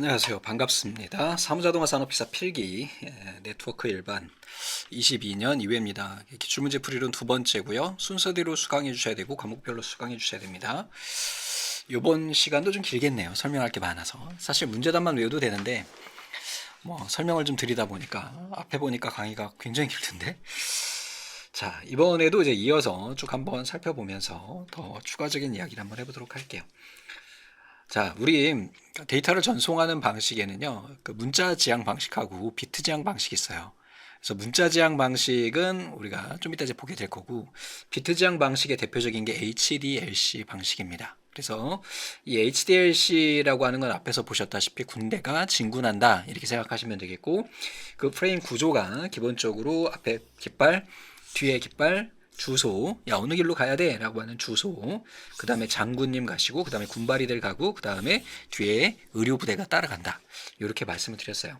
안녕하세요. 반갑습니다. 사무자동화 산업회사 필기 네트워크 일반 22년 2회입니다. 기출문제 풀이론 두 번째고요. 순서대로 수강해 주셔야 되고 과목별로 수강해 주셔야 됩니다. 이번 시간도 좀 길겠네요. 설명할 게 많아서. 사실 문제답만 외워도 되는데 설명을 좀 드리다 보니까 앞에 보니까 강의가 굉장히 길던데. 자, 이번에도 이제 이어서 쭉 한번 살펴보면서 더 추가적인 이야기를 한번 해보도록 할게요. 자, 우리 데이터를 전송하는 방식에는요, 그 문자 지향 방식하고 비트 지향 방식이 있어요. 그래서 문자 지향 방식은 우리가 좀 이따 이제 보게 될 거고, 비트 지향 방식의 대표적인 게 HDLC 방식입니다. 그래서 이 HDLC라고 하는 건 앞에서 보셨다시피 군대가 진군한다 이렇게 생각하시면 되겠고, 그 프레임 구조가 기본적으로 앞에 깃발, 뒤에 깃발, 주소, 야 어느 길로 가야 돼 라고 하는 주소, 그 다음에 장군님 가시고 그 다음에 군바리들 가고 그 다음에 뒤에 의료부대가 따라간다, 이렇게 말씀을 드렸어요.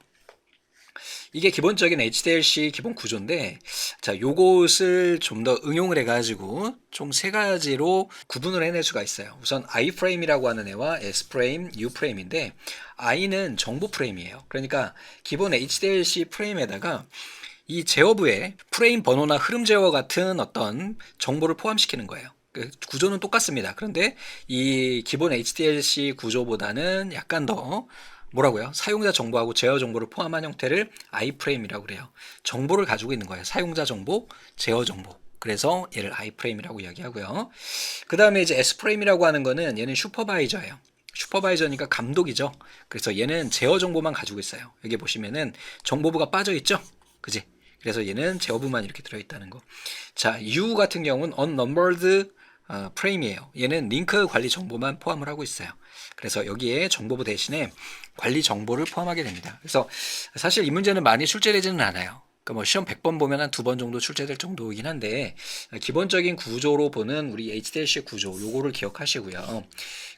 이게 기본적인 HDLC 기본 구조인데, 자, 요것을 좀 더 응용을 해가지고 총 세 가지로 구분을 해낼 수가 있어요. 우선 I 프레임이라고 하는 애와 S 프레임, U 프레임인데, I는 정보 프레임이에요. 그러니까 기본 HDLC 프레임에다가 이 제어부에 프레임 번호나 흐름 제어 같은 어떤 정보를 포함시키는 거예요. 그 구조는 똑같습니다. 그런데 이 기본 HDLC 구조보다는 약간 더 뭐라고요? 사용자 정보하고 제어 정보를 포함한 형태를 i프레임이라고 그래요. 정보를 가지고 있는 거예요. 사용자 정보, 제어 정보. 그래서 얘를 i프레임이라고 이야기하고요. 그 다음에 이제 S프레임이라고 하는 거는 얘는 슈퍼바이저예요. 슈퍼바이저니까 감독이죠. 그래서 얘는 제어 정보만 가지고 있어요. 여기 보시면은 정보부가 빠져 있죠? 그지? 그래서 얘는 제어부만 이렇게 들어있다는 거. 자, U 같은 경우는 unnumbered 프레임이에요. 얘는 링크 관리 정보만 포함을 하고 있어요. 그래서 여기에 정보부 대신에 관리 정보를 포함하게 됩니다. 그래서 사실 이 문제는 많이 출제되지는 않아요. 그러니까 시험 100번 보면 한 2번 정도 출제될 정도이긴 한데, 기본적인 구조로 보는 우리 HDLC 구조, 요거를 기억하시고요.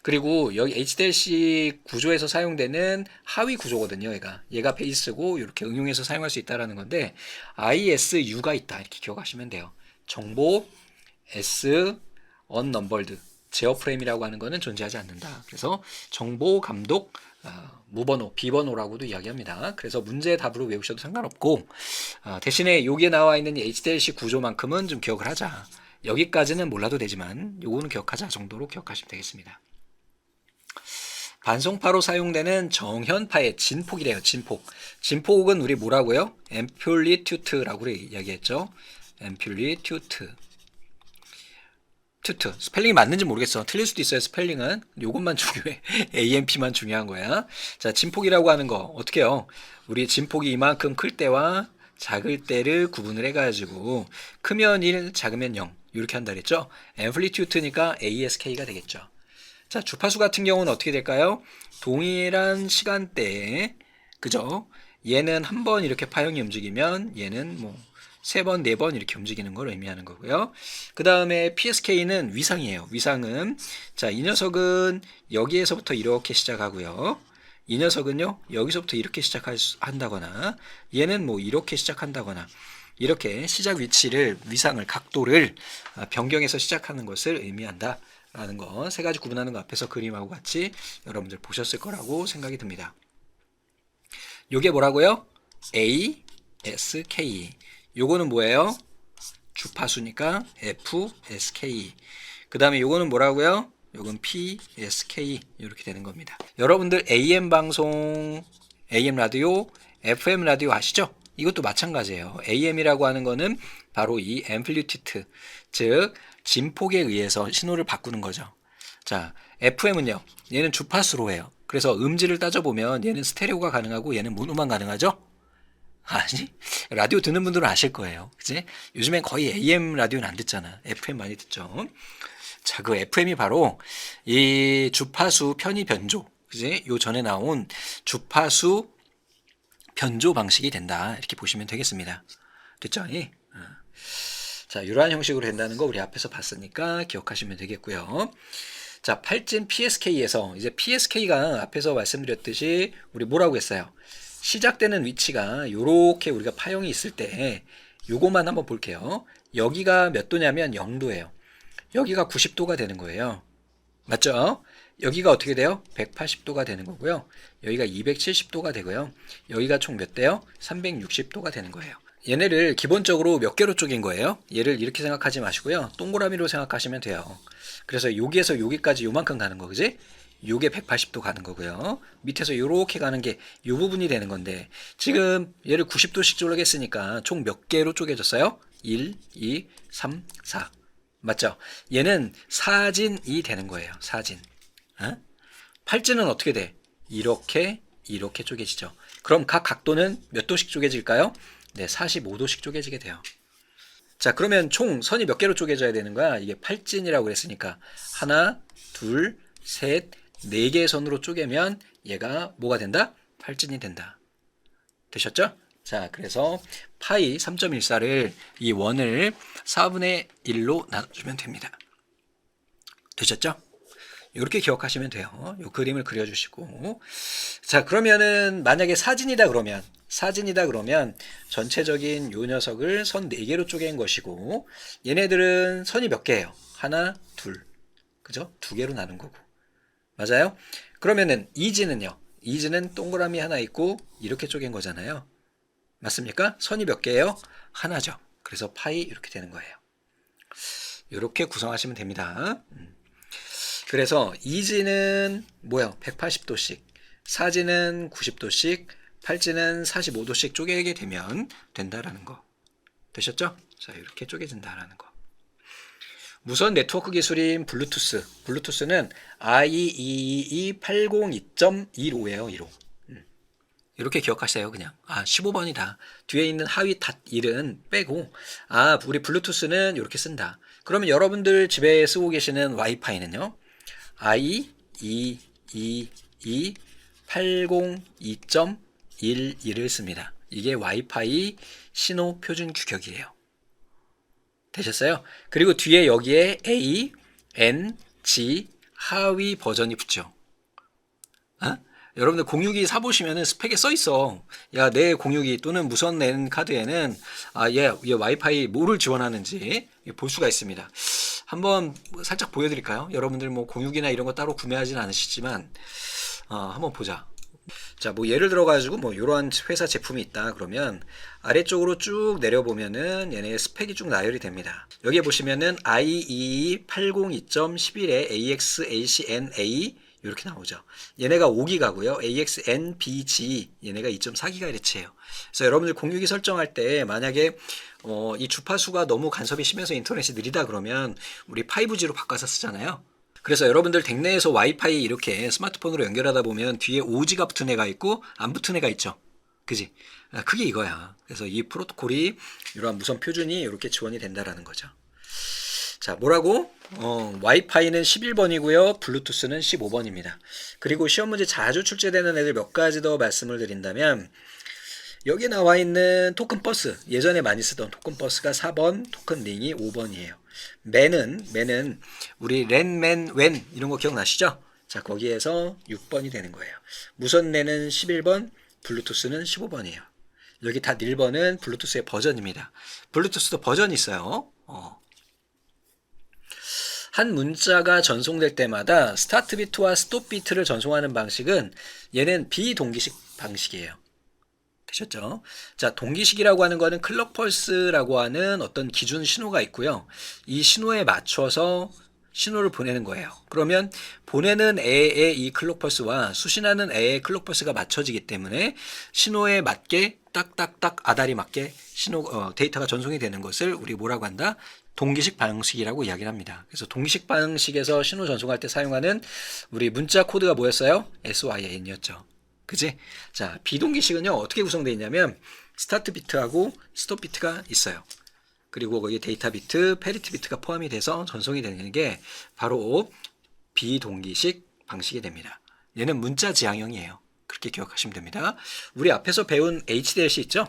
그리고 여기 HDLC 구조에서 사용되는 하위 구조거든요. 얘가 베이스고 이렇게 응용해서 사용할 수 있다라는 건데, ISU가 있다 이렇게 기억하시면 돼요. 정보 S unnumbered 제어 프레임이라고 하는 거는 존재하지 않는다. 그래서 정보 감독 무번호, 비번호라고도 이야기합니다. 그래서 문제 답으로 외우셔도 상관없고, 대신에 여기에 나와 있는 HDLC 구조만큼은 좀 기억을 하자. 여기까지는 몰라도 되지만 요거는 기억하자 정도로 기억하시면 되겠습니다. 반송파로 사용되는 정현파의 진폭이래요. 진폭. 진폭은 우리 뭐라고요? 앰플리튜트라고 이야기했죠. 앰플리튜트. 튜트. 스펠링이 맞는지 모르겠어. 틀릴 수도 있어요. 스펠링은. 요것만 중요해. AMP만 중요한 거야. 자, 진폭이라고 하는 거 어떻게 해요? 우리 진폭이 이만큼 클 때와 작을 때를 구분을 해가지고 크면 1, 작으면 0 이렇게 한다 그랬죠. 앰플리튜트니까 ASK가 되겠죠. 자, 주파수 같은 경우는 어떻게 될까요? 동일한 시간대에, 그죠? 얘는 한 번 이렇게 파형이 움직이면 얘는 세 번, 네 번 이렇게 움직이는 걸 의미하는 거고요. 그 다음에 PSK는 위상이에요. 위상은, 자, 이 녀석은 여기에서부터 이렇게 시작하고요. 이 녀석은요, 여기서부터 이렇게 시작한다거나, 얘는 이렇게 시작한다거나, 이렇게 시작 위치를, 위상을, 각도를 변경해서 시작하는 것을 의미한다 라는 거, 세 가지 구분하는 거 앞에서 그림하고 같이 여러분들 보셨을 거라고 생각이 듭니다. 요게 뭐라고요? A, S, K. 요거는 뭐예요? 주파수니까 F, S, K. 그 다음에 요거는 뭐라고요? 요건 P, S, K. 이렇게 되는 겁니다. 여러분들 AM 방송, AM 라디오, FM 라디오 아시죠? 이것도 마찬가지예요. AM이라고 하는 거는 바로 이 앰플리튜트, 즉 진폭에 의해서 신호를 바꾸는 거죠. 자, FM은요, 얘는 주파수로 해요. 그래서 음질을 따져보면 얘는 스테레오가 가능하고 얘는 모노만 가능하죠? 아니, 라디오 듣는 분들은 아실 거예요. 그치? 요즘엔 거의 AM 라디오는 안 듣잖아. FM 많이 듣죠. 자, 그 FM이 바로 이 주파수 편의 변조, 그지? 요 전에 나온 주파수 변조 방식이 된다, 이렇게 보시면 되겠습니다. 됐죠? 자, 이러한 형식으로 된다는 거 우리 앞에서 봤으니까 기억하시면 되겠고요. 자, 팔진 PSK에서 이제 PSK가 앞에서 말씀드렸듯이 우리 뭐라고 했어요? 시작되는 위치가 이렇게 우리가 파형이 있을 때 요거만 한번 볼게요. 여기가 몇 도냐면 0도예요. 여기가 90도가 되는 거예요. 맞죠? 여기가 어떻게 돼요? 180도가 되는 거고요. 여기가 270도가 되고요. 여기가 총 몇 대요? 360도가 되는 거예요. 얘네를 기본적으로 몇 개로 쪼갠 거예요? 얘를 이렇게 생각하지 마시고요. 동그라미로 생각하시면 돼요. 그래서 여기에서 여기까지 요만큼 가는 거, 그지? 요게 180도 가는 거고요. 밑에서 요렇게 가는 게 요 부분이 되는 건데, 지금 얘를 90도씩 쪼개겠으니까 총 몇 개로 쪼개졌어요? 1, 2, 3, 4. 맞죠? 얘는 사진이 되는 거예요. 사진. 어? 팔찌는 어떻게 돼? 이렇게 쪼개지죠. 그럼 각 각도는 몇 도씩 쪼개질까요? 네, 45도씩 쪼개지게 돼요. 자, 그러면 총 선이 몇 개로 쪼개져야 되는 거야? 이게 팔진이라고 그랬으니까 하나, 둘, 셋, 네 개의 선으로 쪼개면 얘가 뭐가 된다? 팔진이 된다. 되셨죠? 자, 그래서 파이 3.14를 이 원을 4분의 1로 나눠주면 됩니다. 되셨죠? 이렇게 기억하시면 돼요. 이 그림을 그려주시고. 자, 그러면은 만약에 사진이다 그러면 전체적인 요 녀석을 선 4개로 쪼갠 것이고, 얘네들은 선이 몇 개예요? 하나, 둘. 그죠? 2개로 나눈 거고. 맞아요? 그러면은 이지는요? 이지는 동그라미 하나 있고 이렇게 쪼갠 거잖아요. 맞습니까? 선이 몇 개예요? 하나죠. 그래서 파이 이렇게 되는 거예요. 이렇게 구성하시면 됩니다. 그래서 이지는 뭐야? 180도씩, 사지는 90도씩, 팔지는 45도씩 쪼개게 되면 된다라는 거. 되셨죠? 자, 이렇게 쪼개진다라는 거. 무선 네트워크 기술인 블루투스. 블루투스는 IEEE 802.15예요, 15. 이렇게 기억하세요, 그냥. 아, 15번이다. 뒤에 있는 하위 닷1은 빼고, 아, 우리 블루투스는 이렇게 쓴다. 그러면 여러분들 집에 쓰고 계시는 와이파이는요, IEEE 802.11을 씁니다. 이게 와이파이 신호 표준 규격이에요. 되셨어요? 그리고 뒤에 여기에 A, N, G 하위 버전이 붙죠. 어? 여러분들 062 사보시면은 스펙에 써 있어. 야, 내 062 또는 무선 랜 카드에는 얘 와이파이 뭐를 지원하는지 볼 수가 있습니다. 한번 살짝 보여드릴까요? 여러분들 뭐 062나 이런 거 따로 구매하진 않으시지만 한번 보자. 자, 뭐 예를 들어 가지고 뭐 이러한 회사 제품이 있다 그러면 아래쪽으로 쭉 내려보면은 얘네 스펙이 쭉 나열이 됩니다. 여기에 보시면은 IEEE 802.11에 AXACNA 이렇게 나오죠. 얘네가 5기가고요. AXNBG 얘네가 2.4GHz예요. 그래서 여러분들 062 설정할 때 만약에 이 주파수가 너무 간섭이 심해서 인터넷이 느리다 그러면 우리 5G로 바꿔서 쓰잖아요. 그래서 여러분들 댁내에서 와이파이 이렇게 스마트폰으로 연결하다 보면 뒤에 5G가 붙은 애가 있고 안 붙은 애가 있죠. 그지? 그게 이거야. 그래서 이 프로토콜이 이러한 무선 표준이 이렇게 지원이 된다라는 거죠. 자, 뭐라고? 와이파이는 11번이고요. 블루투스는 15번입니다. 그리고 시험 문제 자주 출제되는 애들 몇 가지 더 말씀을 드린다면 여기 나와 있는 토큰 버스, 예전에 많이 쓰던 토큰 버스가 4번, 토큰 링이 5번이에요. 맨은 우리 랜맨 웬 이런 거 기억나시죠? 자, 거기에서 6번이 되는 거예요. 무선 랜은 11번, 블루투스는 15번이에요. 여기 다 1번은 블루투스의 버전입니다. 블루투스도 버전이 있어요. 한 문자가 전송될 때마다 스타트 비트와 스톱 비트를 전송하는 방식은 얘는 비동기식 방식이에요. 되셨죠? 자, 동기식이라고 하는 거는 클럭 펄스라고 하는 어떤 기준 신호가 있고요. 이 신호에 맞춰서 신호를 보내는 거예요. 그러면 보내는 애의 이 클럭 펄스와 수신하는 애의 클럭 펄스가 맞춰지기 때문에 신호에 맞게 딱딱딱 아다리 맞게 데이터가 전송이 되는 것을 우리 뭐라고 한다? 동기식 방식이라고 이야기를 합니다. 그래서 동기식 방식에서 신호 전송할 때 사용하는 우리 문자 코드가 뭐였어요? SYN이었죠. 그지? 자, 비동기식은요, 어떻게 구성되어 있냐면, 스타트 비트하고 스톱 비트가 있어요. 그리고 거기 데이터 비트, 페리티 비트가 포함이 돼서 전송이 되는 게 바로 비동기식 방식이 됩니다. 얘는 문자 지향형이에요. 그렇게 기억하시면 됩니다. 우리 앞에서 배운 HDLC 있죠?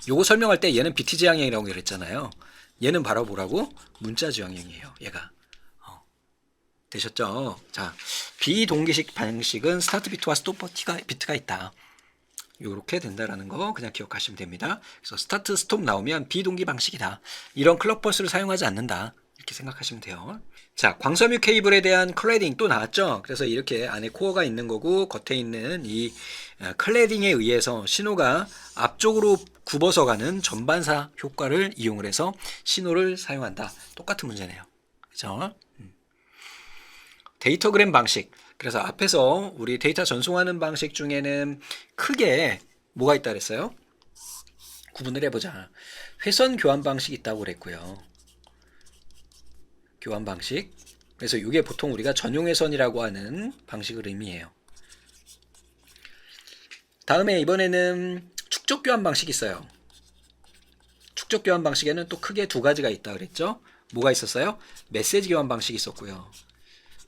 요거 설명할 때 얘는 BT 지향형이라고 그랬잖아요. 얘는 바로 뭐라고? 문자 지향형이에요. 얘가. 되셨죠? 자, 비동기식 방식은 스타트 비트와 스톱 비트가 있다. 이렇게 된다라는 거 그냥 기억하시면 됩니다. 그래서 스타트, 스톱 나오면 비동기 방식이다. 이런 클럭 버스를 사용하지 않는다. 이렇게 생각하시면 돼요. 자, 광섬유 케이블에 대한 클래딩 또 나왔죠. 그래서 이렇게 안에 코어가 있는 거고 겉에 있는 이 클래딩에 의해서 신호가 앞쪽으로 굽어서 가는 전반사 효과를 이용을 해서 신호를 사용한다. 똑같은 문제네요. 그죠? 데이터그램 방식. 그래서 앞에서 우리 데이터 전송하는 방식 중에는 크게 뭐가 있다 그랬어요? 구분을 해보자. 회선 교환 방식이 있다고 그랬고요. 교환 방식. 그래서 이게 보통 우리가 전용 회선이라고 하는 방식을 의미해요. 다음에 이번에는 축적 교환 방식이 있어요. 축적 교환 방식에는 또 크게 두 가지가 있다 그랬죠? 뭐가 있었어요? 메시지 교환 방식이 있었고요.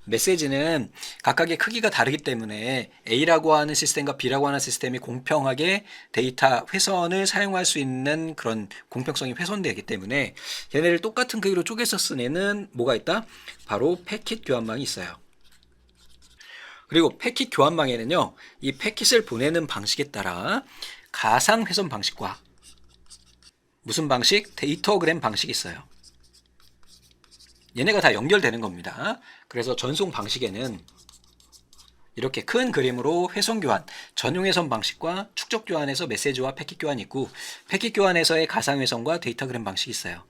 메시지는 각각의 크기가 다르기 때문에 A라고 하는 시스템과 B라고 하는 시스템이 공평하게 데이터 회선을 사용할 수 있는 그런 공평성이 훼손되기 때문에 얘네를 똑같은 크기로 쪼개서 쓴 애는 뭐가 있다? 바로 패킷 교환망이 있어요. 그리고 패킷 교환망에는요, 이 패킷을 보내는 방식에 따라 가상 회선 방식과 무슨 방식? 데이터그램 방식이 있어요. 얘네가 다 연결되는 겁니다. 그래서 전송 방식에는 이렇게 큰 그림으로 회선 교환, 전용 회선 방식과 축적 교환에서 메시지와 패킷 교환이 있고, 패킷 교환에서의 가상 회선과 데이터그램 방식이 있어요.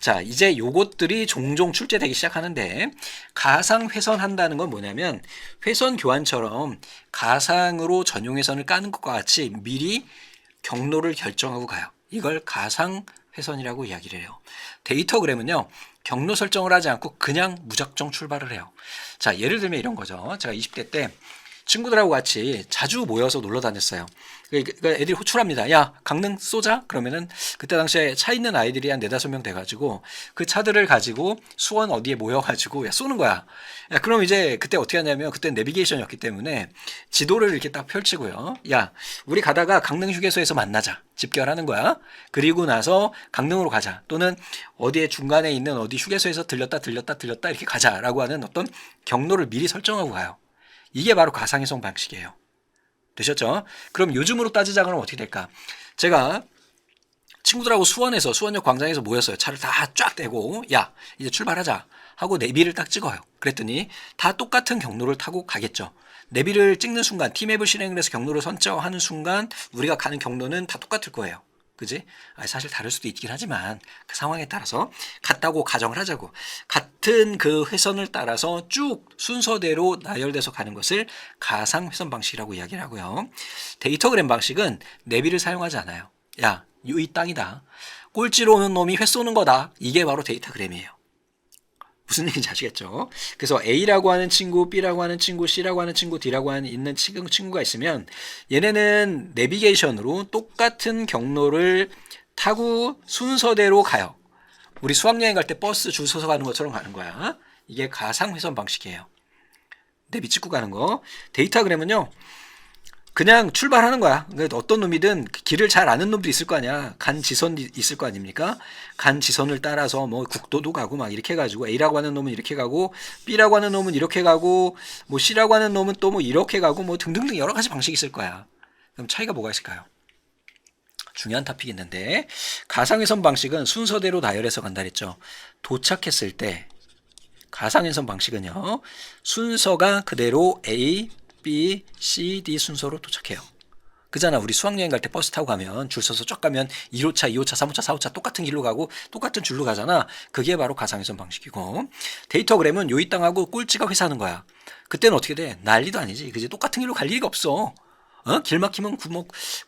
자, 이제 요것들이 종종 출제되기 시작하는데, 가상 회선 한다는 건 뭐냐면 회선 교환처럼 가상으로 전용 회선을 까는 것과 같이 미리 경로를 결정하고 가요. 이걸 가상 회선이라고 이야기를 해요. 데이터그램은요, 경로 설정을 하지 않고 그냥 무작정 출발을 해요. 자, 예를 들면 이런 거죠. 제가 20대 때 친구들하고 같이 자주 모여서 놀러 다녔어요. 그러니까 애들이 호출합니다. 야, 강릉 쏘자? 그러면은 그때 당시에 차 있는 아이들이 한 4-5명 돼가지고 그 차들을 가지고 수원 어디에 모여가지고 야, 쏘는 거야. 야, 그럼 이제 그때 어떻게 하냐면 그때 내비게이션이었기 때문에 지도를 이렇게 딱 펼치고요. 야, 우리 가다가 강릉 휴게소에서 만나자. 집결하는 거야. 그리고 나서 강릉으로 가자. 또는 어디에 중간에 있는 어디 휴게소에서 들렸다 이렇게 가자라고 하는 어떤 경로를 미리 설정하고 가요. 이게 바로 가상회선 방식이에요. 되셨죠? 그럼 요즘으로 따지자면 어떻게 될까? 제가 친구들하고 수원역 광장에서 모였어요. 차를 다 쫙 떼고 야, 이제 출발하자 하고 내비를 딱 찍어요. 그랬더니 다 똑같은 경로를 타고 가겠죠. 내비를 찍는 순간, T맵을 실행을 해서 경로를 선정하는 순간 우리가 가는 경로는 다 똑같을 거예요. 그지? 사실 다를 수도 있긴 하지만 그 상황에 따라서 같다고 가정을 하자고. 같은 그 회선을 따라서 쭉 순서대로 나열돼서 가는 것을 가상 회선 방식이라고 이야기를 하고요. 데이터그램 방식은 내비를 사용하지 않아요. 야, 이 땅이다. 꼴찌로 오는 놈이 회 쏘는 거다. 이게 바로 데이터그램이에요. 무슨 얘기인지 아시겠죠? 그래서 A라고 하는 친구, B라고 하는 친구, C라고 하는 친구, D라고 하는 있는 친구가 있으면 얘네는 내비게이션으로 똑같은 경로를 타고 순서대로 가요. 우리 수학여행 갈 때 버스 줄 서서 가는 것처럼 가는 거야. 이게 가상회선 방식이에요. 내비 찍고 가는 거. 데이터그램은요, 그냥 출발하는 거야. 그러니까 어떤 놈이든 길을 잘 아는 놈도 있을 거 아니야. 간 지선이 있을 거 아닙니까? 간 지선을 따라서 뭐 국도도 가고 막 이렇게 해가지고 A라고 하는 놈은 이렇게 가고 B라고 하는 놈은 이렇게 가고 뭐 C라고 하는 놈은 또 뭐 이렇게 가고 뭐 등등등 여러 가지 방식이 있을 거야. 그럼 차이가 뭐가 있을까요? 중요한 토픽이 있는데 가상회선 방식은 순서대로 나열해서 간다 그랬죠. 도착했을 때 가상회선 방식은요. 순서가 그대로 A, B, C, D 순서로 도착해요. 그잖아. 우리 수학여행 갈 때 버스 타고 가면 줄 서서 쫙 가면 1호차, 2호차, 3호차, 4호차 똑같은 길로 가고 똑같은 줄로 가잖아. 그게 바로 가상회선 방식이고 데이터그램은 요 이 땅하고 꼴찌가 회사하는 거야. 그때는 어떻게 돼? 난리도 아니지. 그지? 똑같은 길로 갈 리가 없어. 길 막히면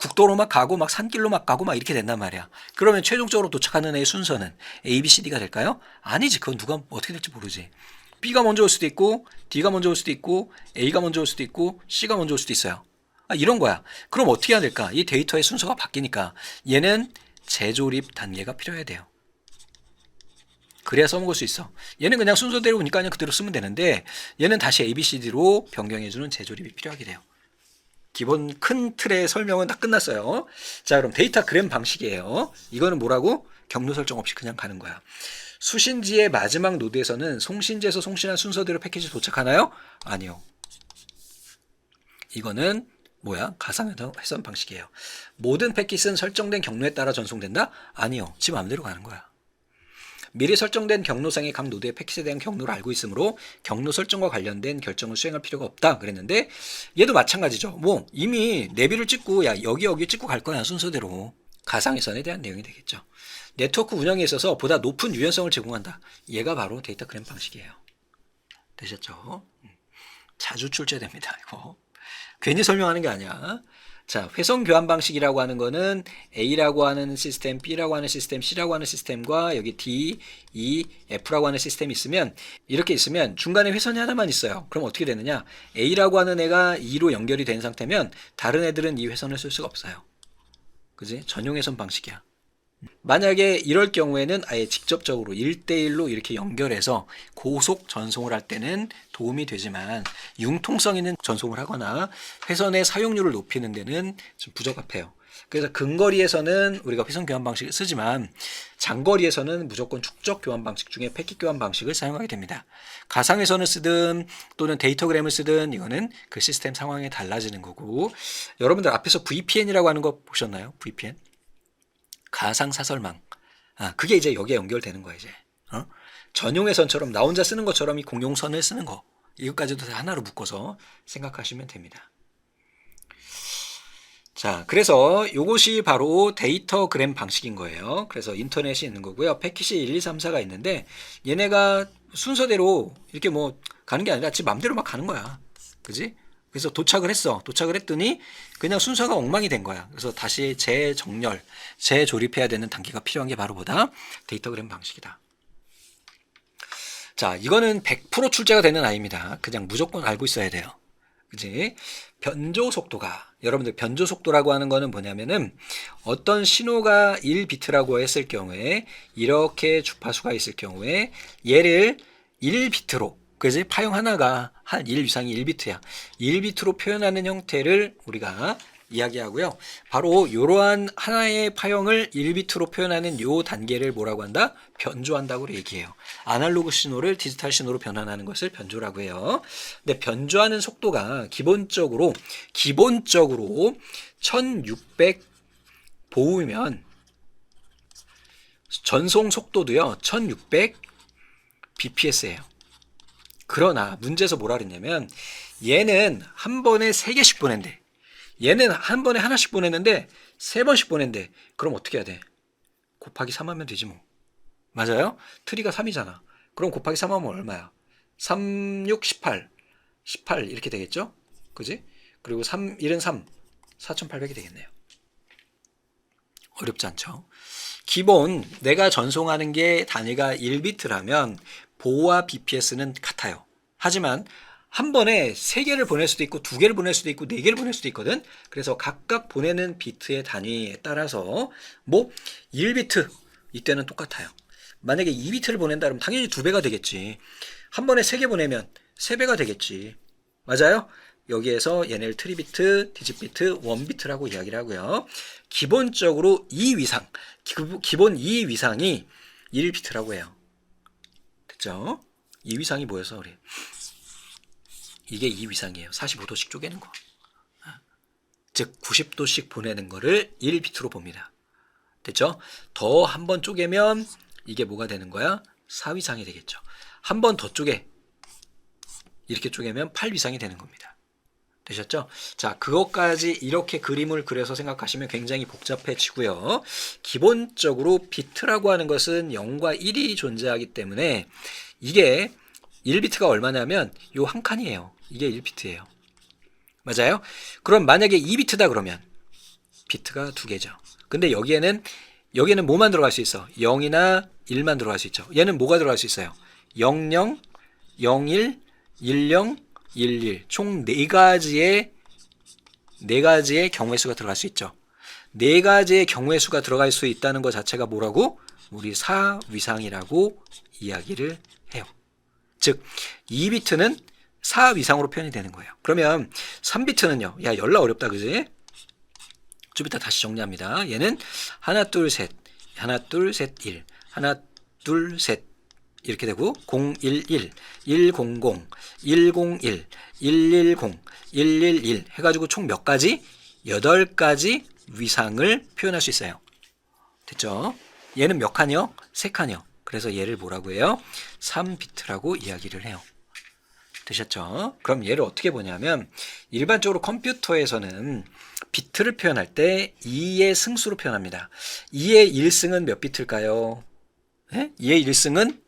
국도로 막 가고 막 산길로 막 가고 막 이렇게 된단 말이야. 그러면 최종적으로 도착하는 애의 순서는 A, B, C, D가 될까요? 아니지. 그건 누가 어떻게 될지 모르지. B가 먼저 올 수도 있고 D가 먼저 올 수도 있고 A가 먼저 올 수도 있고 C가 먼저 올 수도 있어요. 이런 거야. 그럼 어떻게 해야 될까? 이 데이터의 순서가 바뀌니까 얘는 재조립 단계가 필요해야 돼요. 그래야 써먹을 수 있어. 얘는 그냥 순서대로 오니까 그냥 그대로 쓰면 되는데 얘는 다시 ABCD로 변경해주는 재조립이 필요하게 돼요. 기본 큰 틀의 설명은 다 끝났어요. 자, 그럼 데이터그램 방식이에요. 이거는 뭐라고? 경로 설정 없이 그냥 가는 거야. 수신지의 마지막 노드에서는 송신지에서 송신한 순서대로 패키지 도착하나요? 아니요. 이거는 뭐야? 가상회선 방식이에요. 모든 패킷은 설정된 경로에 따라 전송된다? 아니요. 지 마음대로 가는 거야. 미리 설정된 경로상의 각 노드의 패킷에 대한 경로를 알고 있으므로 경로 설정과 관련된 결정을 수행할 필요가 없다 그랬는데, 얘도 마찬가지죠. 뭐 이미 내비를 찍고 야 여기 찍고 갈 거야 순서대로. 가상회선에 대한 내용이 되겠죠. 네트워크 운영에 있어서 보다 높은 유연성을 제공한다. 얘가 바로 데이터그램 방식이에요. 되셨죠? 자주 출제됩니다. 이거 괜히 설명하는 게 아니야. 자, 회선 교환 방식이라고 하는 거는 A라고 하는 시스템, B라고 하는 시스템, C라고 하는 시스템과 여기 D, E, F라고 하는 시스템이 있으면, 이렇게 있으면 중간에 회선이 하나만 있어요. 그럼 어떻게 되느냐? A라고 하는 애가 E로 연결이 된 상태면 다른 애들은 이 회선을 쓸 수가 없어요. 그지? 전용 회선 방식이야. 만약에 이럴 경우에는 아예 직접적으로 1대1로 이렇게 연결해서 고속 전송을 할 때는 도움이 되지만, 융통성 있는 전송을 하거나 회선의 사용률을 높이는 데는 좀 부적합해요. 그래서 근거리에서는 우리가 회선 교환 방식을 쓰지만, 장거리에서는 무조건 축적 교환 방식 중에 패킷 교환 방식을 사용하게 됩니다. 가상회선을 쓰든 또는 데이터그램을 쓰든 이거는 그 시스템 상황에 달라지는 거고, 여러분들 앞에서 VPN이라고 하는 거 보셨나요? VPN? 가상사설망. 그게 이제 여기에 연결되는 거야, 이제. 전용회선처럼 나 혼자 쓰는 것처럼 이 공용선을 쓰는 거. 이것까지도 다 하나로 묶어서 생각하시면 됩니다. 자, 그래서 이것이 바로 데이터그램 방식인 거예요. 그래서 인터넷이 있는 거고요. 패킷이 1, 2, 3, 4가 있는데, 얘네가 순서대로 이렇게 뭐 가는 게 아니라 지 맘대로 막 가는 거야. 그지? 그래서 도착을 했어. 도착을 했더니 그냥 순서가 엉망이 된 거야. 그래서 다시 재정렬, 재조립해야 되는 단계가 필요한 게 바로 뭐다? 데이터그램 방식이다. 자, 이거는 100% 출제가 되는 아이입니다. 그냥 무조건 알고 있어야 돼요. 그지? 변조 속도가, 여러분들 변조 속도라고 하는 거는 뭐냐면은, 어떤 신호가 1비트라고 했을 경우에, 이렇게 주파수가 있을 경우에 얘를 1비트로, 그지? 파형 하나가 한 1 위상이 1비트야. 1비트로 표현하는 형태를 우리가 이야기하고요. 바로 이러한 하나의 파형을 1비트로 표현하는 요 단계를 뭐라고 한다? 변조한다고 얘기해요. 아날로그 신호를 디지털 신호로 변환하는 것을 변조라고 해요. 근데 변조하는 속도가 기본적으로 1600 보우면, 전송 속도도요 1600 bps예요. 그러나 문제에서 뭐라 그랬냐면, 얘는 한 번에 3개씩 보낸대. 얘는 한 번에 하나씩 보냈는데 3번씩 보낸대. 그럼 어떻게 해야 돼? 곱하기 3하면 되지 뭐. 맞아요? 트리가 3이잖아. 그럼 곱하기 3하면 얼마야? 3, 6, 18. 18 이렇게 되겠죠? 그지? 그리고 3, 1은 3. 4800이 되겠네요. 어렵지 않죠? 기본 내가 전송하는 게 단위가 1비트라면 보와 BPS는 같아요. 하지만 한 번에 3개를 보낼 수도 있고 2개를 보낼 수도 있고 4개를 보낼 수도 있거든. 그래서 각각 보내는 비트의 단위에 따라서 뭐 1비트 이때는 똑같아요. 만약에 2비트를 보낸다 그러면 당연히 2배가 되겠지. 한 번에 3개 보내면 3배가 되겠지. 맞아요? 여기에서 얘네를 트리비트, 디짓비트, 원비트라고 이야기를 하고요. 기본적으로 2 위상, 기본 2 위상이 1비트라고 해요. 됐죠? 2 위상이 뭐여서 그래? 이게 2 위상이에요. 45도씩 쪼개는 거. 즉 90도씩 보내는 거를 1비트로 봅니다. 됐죠? 더 한 번 쪼개면 이게 뭐가 되는 거야? 4위상이 되겠죠. 한 번 더 쪼개. 이렇게 쪼개면 8위상이 되는 겁니다. 되셨죠? 자, 그것까지 이렇게 그림을 그려서 생각하시면 굉장히 복잡해지고요. 기본적으로 비트라고 하는 것은 0과 1이 존재하기 때문에 이게 1비트가 얼마냐면 요 한 칸이에요. 이게 1비트예요. 맞아요? 그럼 만약에 2비트다 그러면 비트가 2개죠. 근데 여기에는 뭐만 들어갈 수 있어? 0이나 1만 들어갈 수 있죠. 얘는 뭐가 들어갈 수 있어요? 00, 01, 10, 11. 총 4가지의 경우의 수가 들어갈 수 있죠. 4가지의 경우의 수가 들어갈 수 있다는 것 자체가 뭐라고? 우리 4위상이라고 이야기를 해요. 즉 2비트는 4위상으로 표현이 되는 거예요. 그러면 3비트는요. 야, 열나 어렵다, 그지? 좀 이따 다시 정리합니다. 얘는 하나, 둘, 셋, 하나, 둘, 셋, 1, 하나, 둘, 셋 이렇게 되고 011, 100, 101, 110, 111 해가지고 총 몇 가지? 8가지 위상을 표현할 수 있어요. 됐죠? 얘는 몇 칸이요? 3칸이요. 그래서 얘를 뭐라고 해요? 3비트라고 이야기를 해요. 되셨죠? 그럼 얘를 어떻게 보냐면 일반적으로 컴퓨터에서는 비트를 표현할 때 2의 승수로 표현합니다. 2의 1승은 몇 비트일까요? 네? 2의 1승은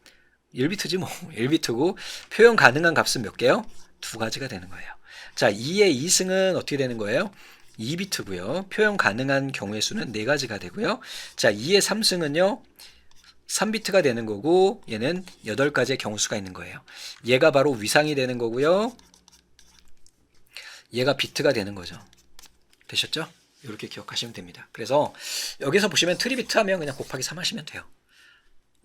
1비트지 뭐. 1비트고 표현 가능한 값은 몇 개요? 두 가지가 되는 거예요. 자, 2의 2승은 어떻게 되는 거예요? 2비트고요. 표현 가능한 경우의 수는 4가지가 되고요. 자, 2의 3승은요. 3비트가 되는 거고 얘는 8가지의 경우수가 있는 거예요. 얘가 바로 위상이 되는 거고요. 얘가 비트가 되는 거죠. 되셨죠? 이렇게 기억하시면 됩니다. 그래서 여기서 보시면 트리비트 하면 그냥 곱하기 3 하시면 돼요.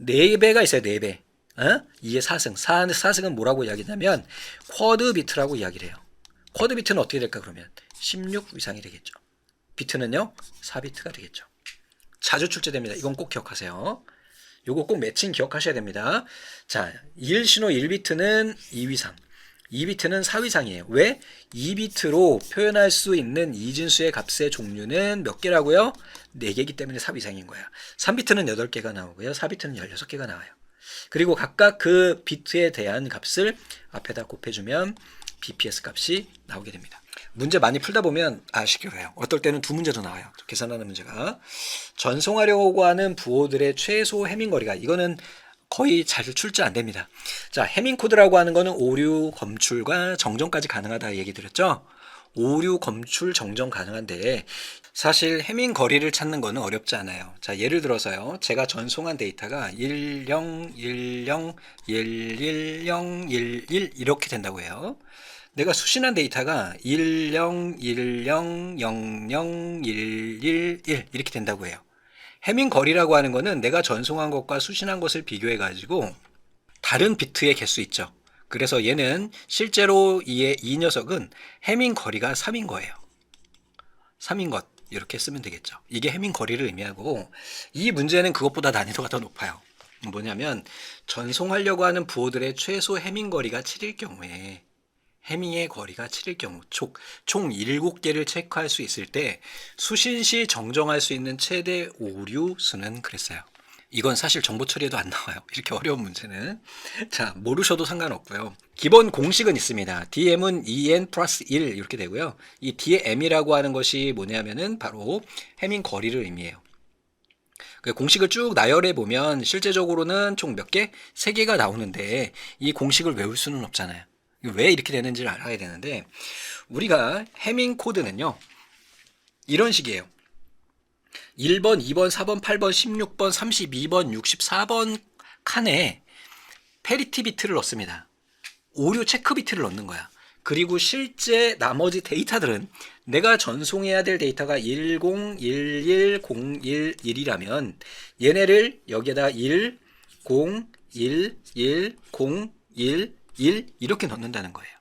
4배가 있어요. 4배. 2의 4승. 4승은 뭐라고 이야기하냐면 쿼드 비트라고 이야기를 해요. 쿼드 비트는 어떻게 될까 그러면 16 이상이 되겠죠. 비트는요 4비트가 되겠죠. 자주 출제됩니다. 이건 꼭 기억하세요. 요거 꼭 매칭 기억하셔야 됩니다. 자, 1신호 1비트는 2위상, 2비트는 4위상이에요. 왜? 2비트로 표현할 수 있는 이진수의 값의 종류는 몇 개라고요? 4개이기 때문에 4위상인 거야. 3비트는 8개가 나오고요. 4비트는 16개가 나와요. 그리고 각각 그 비트에 대한 값을 앞에다 곱해주면 BPS 값이 나오게 됩니다. 문제 많이 풀다 보면 아시기로 해요. 어떨 때는 두 문제도 나와요. 계산하는 문제가. 전송하려고 하는 부호들의 최소 해밍거리가 이거는 거의 잘 출제 안 됩니다. 자, 해밍 코드라고 하는 거는 오류, 검출과 정정까지 가능하다 얘기 드렸죠. 오류, 검출, 정정 가능한데 사실 해밍 거리를 찾는 거는 어렵지 않아요. 자, 예를 들어서요. 제가 전송한 데이터가 10, 10, 11, 11, 이렇게 된다고 해요. 내가 수신한 데이터가 10, 10, 00, 11, 1 이렇게 된다고 해요. 해밍 거리라고 하는 거는 내가 전송한 것과 수신한 것을 비교해 가지고 다른 비트의 개수 있죠. 그래서 얘는 실제로 이 녀석은 해밍 거리가 3인 거예요. 3인 것 이렇게 쓰면 되겠죠. 이게 해밍 거리를 의미하고 이 문제는 그것보다 난이도가 더 높아요. 뭐냐면 전송하려고 하는 부호들의 최소 해밍 거리가 7일 경우에 해밍의 거리가 7일 경우 총 7개를 체크할 수 있을 때 수신 시 정정할 수 있는 최대 오류 수는 그랬어요. 이건 사실 정보 처리에도 안 나와요. 이렇게 어려운 문제는. 자, 모르셔도 상관없고요. 기본 공식은 있습니다. DM은 2n 플러스 1 이렇게 되고요. 이 뒤에 m이라고 하는 것이 뭐냐면은 바로 해밍 거리를 의미해요. 공식을 쭉 나열해 보면 실제적으로는 총 몇 개? 3개가 나오는데 이 공식을 외울 수는 없잖아요. 왜 이렇게 되는지를 알아야 되는데 우리가 해밍 코드는요. 이런 식이에요. 1번, 2번, 4번, 8번, 16번, 32번, 64번 칸에 페리티 비트를 넣습니다. 오류 체크 비트를 넣는 거야. 그리고 실제 나머지 데이터들은 내가 전송해야 될 데이터가 10, 11, 01, 1이라면 얘네를 여기에다 1, 0, 1, 1, 0, 1, 1 이렇게 넣는다는 거예요.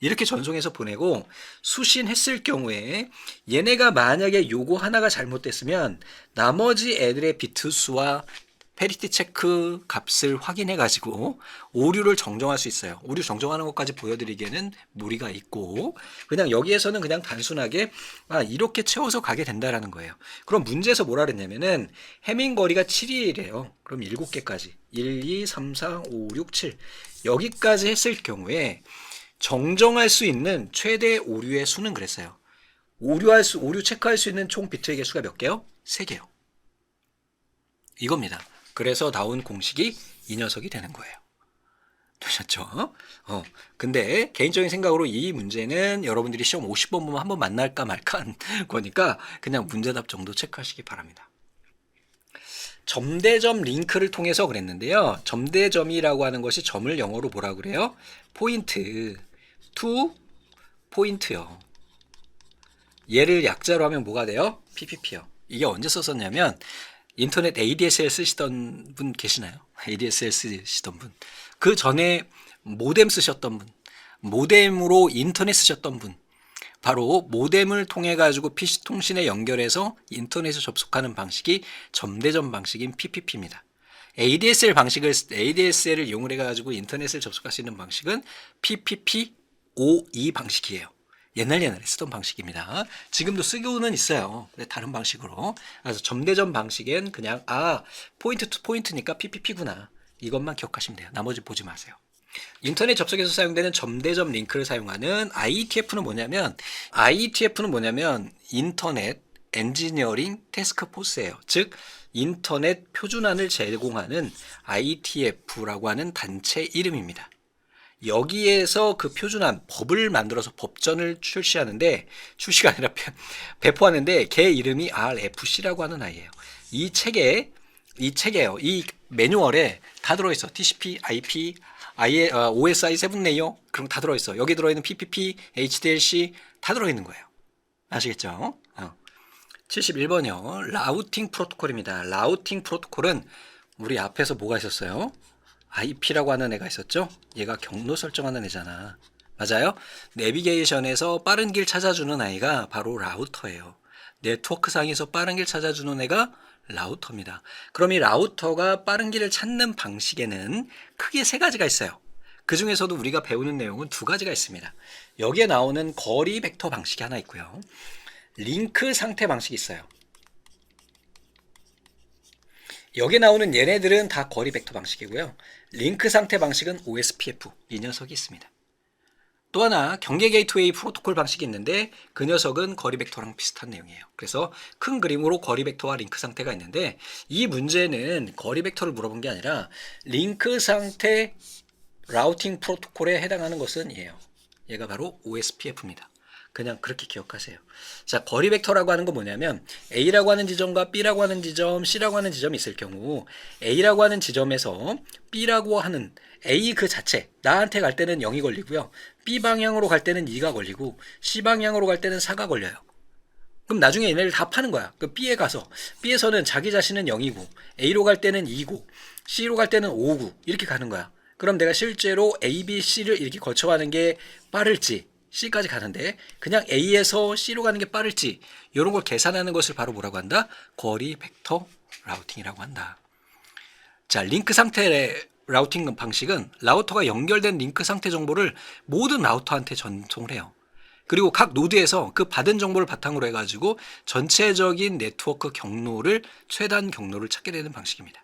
이렇게 전송해서 보내고 수신했을 경우에 얘네가 만약에 요거 하나가 잘못됐으면 나머지 애들의 비트 수와 페리티 체크 값을 확인해 가지고 오류를 정정할 수 있어요. 오류 정정하는 것까지 보여드리기에는 무리가 있고 그냥 여기에서는 그냥 단순하게 이렇게 채워서 가게 된다라는 거예요. 그럼 문제에서 뭐라 그랬냐면은 해밍 거리가 7이래요. 그럼 7개까지 1, 2, 3, 4, 5, 6, 7 여기까지 했을 경우에 정정할 수 있는 최대 오류의 수는 그랬어요. 오류 체크할 수 있는 총 비트의 개수가 몇 개요? 3개요. 이겁니다. 그래서 나온 공식이 이 녀석이 되는 거예요. 되셨죠? 근데 개인적인 생각으로 이 문제는 여러분들이 시험 50번 보면 한번 만날까 말까 한 거니까 그냥 문제답 정도 체크하시기 바랍니다. 점대점 링크를 통해서 그랬는데요. 점대점이라고 하는 것이 점을 영어로 뭐라 그래요? 포인트, 투 포인트요. 얘를 약자로 하면 뭐가 돼요? PPP요. 이게 언제 썼었냐면 인터넷 ADSL 쓰시던 분 계시나요? ADSL 쓰시던 분. 그 전에 모뎀 쓰셨던 분. 모뎀으로 인터넷 쓰셨던 분. 바로 모뎀을 통해 가지고 PC 통신에 연결해서 인터넷에 접속하는 방식이 점대점 방식인 PPP입니다. ADSL을 이용을 해 가지고 인터넷을 접속할 수 있는 방식은 PPP-OE 방식이에요. 옛날에 쓰던 방식입니다. 지금도 쓰고는 있어요. 근데 다른 방식으로. 그래서 점대점 방식엔 그냥 포인트 투 포인트니까 PPP구나. 이것만 기억하시면 돼요. 나머지 보지 마세요. 인터넷 접속에서 사용되는 점대점 링크를 사용하는 IETF는 뭐냐면 인터넷 엔지니어링 태스크 포스예요. 즉 인터넷 표준안을 제공하는 IETF라고 하는 단체 이름입니다. 여기에서 그 표준안 법을 만들어서 법전을 출시가 아니라 배포하는데 걔 이름이 RFC라고 하는 아이예요. 이 매뉴얼에 다 들어있어. TCP, IP, OSI 7레이어 그런 거 다 들어있어. 여기 들어있는 PPP, HDLC 다 들어있는 거예요. 아시겠죠? 71번이요. 라우팅 프로토콜입니다. 라우팅 프로토콜은 우리 앞에서 뭐가 있었어요? IP라고 하는 애가 있었죠? 얘가 경로 설정하는 애잖아. 맞아요? 내비게이션에서 빠른 길 찾아주는 아이가 바로 라우터예요. 네트워크상에서 빠른 길 찾아주는 애가 라우터입니다. 그럼 이 라우터가 빠른 길을 찾는 방식에는 크게 세 가지가 있어요. 그 중에서도 우리가 배우는 내용은 두 가지가 있습니다. 여기에 나오는 거리 벡터 방식이 하나 있고요. 링크 상태 방식이 있어요. 여기에 나오는 얘네들은 다 거리 벡터 방식이고요. 링크 상태 방식은 OSPF 이 녀석이 있습니다. 또 하나 경계 게이트웨이 프로토콜 방식이 있는데 그 녀석은 거리 벡터랑 비슷한 내용이에요. 그래서 큰 그림으로 거리 벡터와 링크 상태가 있는데 이 문제는 거리 벡터를 물어본 게 아니라 링크 상태 라우팅 프로토콜에 해당하는 것은 얘가 바로 OSPF입니다. 그냥 그렇게 기억하세요. 자, 거리 벡터라고 하는 건 뭐냐면 A라고 하는 지점과 B라고 하는 지점, C라고 하는 지점이 있을 경우 A라고 하는 지점에서 B라고 하는 A 그 자체 나한테 갈 때는 0이 걸리고요. B 방향으로 갈 때는 2가 걸리고 C 방향으로 갈 때는 4가 걸려요. 그럼 나중에 얘네를 다 파는 거야. 그 B에 가서 B에서는 자기 자신은 0이고 A로 갈 때는 2고 C로 갈 때는 5고 이렇게 가는 거야. 그럼 내가 실제로 A, B, C를 이렇게 거쳐가는 게 빠를지 C까지 가는데 그냥 A에서 C로 가는 게 빠를지 이런 걸 계산하는 것을 바로 뭐라고 한다? 거리 벡터 라우팅이라고 한다. 자, 링크 상태 라우팅 방식은 라우터가 연결된 링크 상태 정보를 모든 라우터한테 전송을 해요. 그리고 각 노드에서 그 받은 정보를 바탕으로 해가지고 전체적인 네트워크 경로를 최단 경로를 찾게 되는 방식입니다.